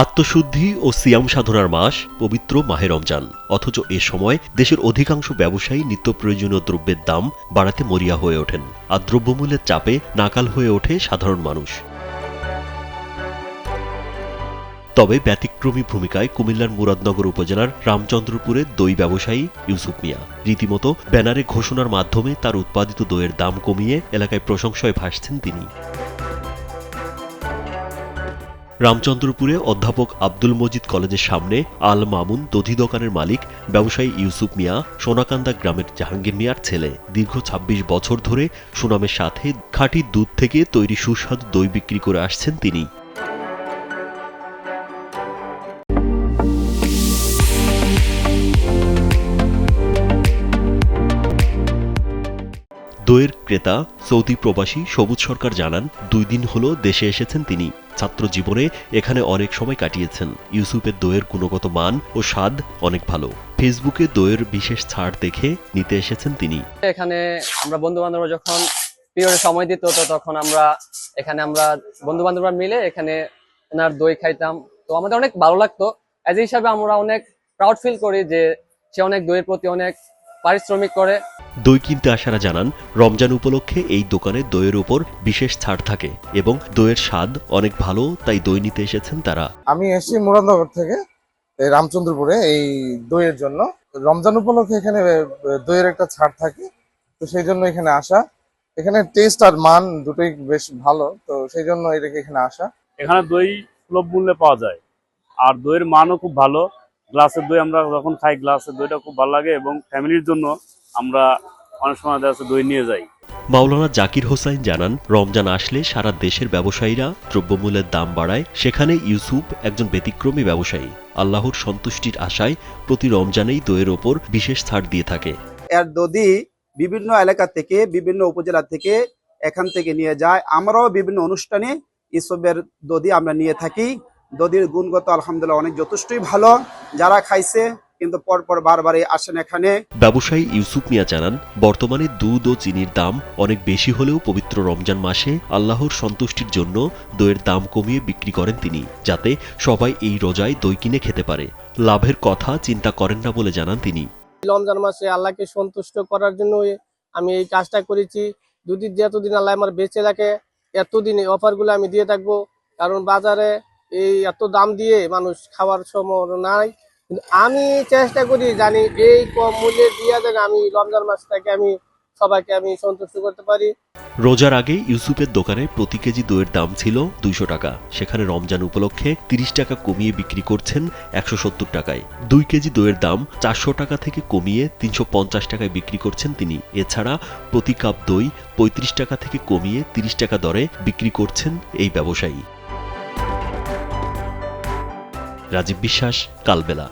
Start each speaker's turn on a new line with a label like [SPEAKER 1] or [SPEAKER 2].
[SPEAKER 1] আত্মশুদ্ধি ও সিয়াম সাধনার মাস পবিত্র মাহে রমজান। অথচ এ সময় দেশের অধিকাংশ ব্যবসায়ী নিত্য প্রয়োজনীয় দ্রব্যের দাম বাড়াতে মরিয়া হয়ে ওঠেন, আর দ্রব্যমূল্যের চাপে নাকাল হয়ে ওঠে সাধারণ মানুষ। তবে ব্যতিক্রমী ভূমিকায় কুমিল্লার মুরাদনগর উপজেলার রামচন্দ্রপুরের দই ব্যবসায়ী ইউসুফ মিয়া। রীতিমতো ব্যানারে ঘোষণার মাধ্যমে তার উৎপাদিত দইয়ের দাম কমিয়ে এলাকায় প্রশংসায় ভাসছেন তিনি। রামচন্দ্রপুরে অধ্যাপক আব্দুল মজিদ কলেজের সামনে আল মামুন দধি দোকানের মালিক ব্যবসায়ী ইউসুফ মিয়া সোনাকান্দা গ্রামের জাহাঙ্গীর মিয়ার ছেলে। দীর্ঘ ২৬ বছর ধরে সুনামের সাথে খাঁটি দুধ থেকে তৈরি সুস্বাদু দই বিক্রি করে আসছেন তিনি। দইয়ের ক্রেতা সৌদি প্রবাসী সবুজ সরকার জানান, ২ দিন হলো দেশে এসেছেন তিনি। ছাত্র জীবনে এখানে অনেক সময় কাটিয়েছেন। ইউসুফের দইয়ের গুণগত মান ও স্বাদ অনেক ভালো। ফেসবুকে দইয়ের বিশেষ ছাড় দেখে নিতে এসেছেন তিনি।
[SPEAKER 2] এখানে আমরা বন্ধু বান্ধবরা যখন পিরিয়ডে সময় দিত, তো তখন আমরা বন্ধু বান্ধবরা মিলে এখানে ওনার দই খাইতাম। তো আমাদের অনেক ভালো লাগতো। এজ হিসাবে আমরা অনেক প্রাউড ফিল করি যে সে অনেক দইয়ের প্রতি অনেক পারিশ্রমিক করে।
[SPEAKER 1] দই কিনতে আসারা জানান, রমজান উপলক্ষে এই দোকানে দইয়ের উপর বিশেষ ছাড় থাকে এবং দইয়ের স্বাদ অনেক ভালো, তাই দই নিতে এসেছেন তারা।
[SPEAKER 3] আমি এসেছি মুরাদনগর থেকে এই রামচন্দ্রপুরে এই দইয়ের জন্য। রমজান উপলক্ষে এখানে দইয়ের একটা ছাড় থাকে, তো সেই জন্য এখানে আসা। এখানে টেস্ট আর মান দুটোই বেশ ভালো, তো সেই জন্য এখানে আসা।
[SPEAKER 4] এখানে দই সুলভ মূল্যে পাওয়া যায়, আর দইয়ের মানও খুব ভালো। গ্লাসের দই আমরা যখন খাই, গ্লাসের দইটা খুব ভালো লাগে এবং ফ্যামিলির জন্য আমরা অনেক সময় দই নিয়ে যাই।
[SPEAKER 1] মাওলানা জাকির হোসাইন জানান, রমজান আসলে সারা দেশের ব্যবসায়ীরা দ্রব্যমূল্যের দাম বাড়ায়, সেখানে ইউসুফ একজন ব্যতিক্রমী ব্যবসায়ী। আল্লাহর সন্তুষ্টির আশায় প্রতি রমজানেই দইয়ের ওপর বিশেষ ছাড় দিয়ে থাকে।
[SPEAKER 5] এর দধি বিভিন্ন এলাকা থেকে, বিভিন্ন উপজেলা থেকে এখান থেকে নিয়ে যায়। আমরাও বিভিন্ন অনুষ্ঠানে ইউসুফের দধি আমরা নিয়ে থাকি। দধির গুণগত আলহামদুলিল্লাহ অনেক যথেষ্টই ভালো। যারা খাইছে কিন্তু পরপর বারবারই আসেন এখানে।
[SPEAKER 1] ব্যবসায়ী ইউসুফ মিয়া জানান, বর্তমানে দুধ ও চিনির দাম অনেক বেশি হলেও পবিত্র রমজান মাসে আল্লাহর সন্তুষ্টির জন্য দইয়ের দাম কমিয়ে বিক্রি করেন তিনি, যাতে সবাই এই রোজায় দই কিনে খেতে পারে। লাভের কথা চিন্তা করেন না বলে জানান তিনি।
[SPEAKER 6] রমজান মাসে আল্লাহকে সন্তুষ্ট করার জন্য আমি এই কাজটা করেছি। দুধ যতদিন আল্লাহ আমার বেঁচে রাখে, এতদিন এই অফারগুলো আমি দিয়ে থাকবো। কারণ বাজারে এই এত দাম দিয়ে মানুষ খাওয়ার সময় নাই। কিন্তু আমি চেষ্টা করি জানি এই কম মূল্যে দিয়ে যেন আমি রমজান মাসটাকে সবাইকে সন্তুষ্ট করতে পারি।
[SPEAKER 1] রোজার আগে ইউসুফের দোকানে প্রতি কেজি দইয়ের দাম ছিল ২০০ টাকা। সেখানে রমজান উপলক্ষে ৩০ টাকা কমিয়ে বিক্রি করছেন ১৭০ টাকায়। ২ কেজি দইয়ের দাম ৪০০ টাকা থেকে কমিয়ে ৩৫০ টাকায় বিক্রি করছেন তিনি। এছাড়া প্রতি কাপ দই ৩৫ টাকা থেকে কমিয়ে ৩০ টাকা দরে বিক্রি করছেন এই ব্যবসায়ী। রাজীব বিশ্বাস, কালবেলা।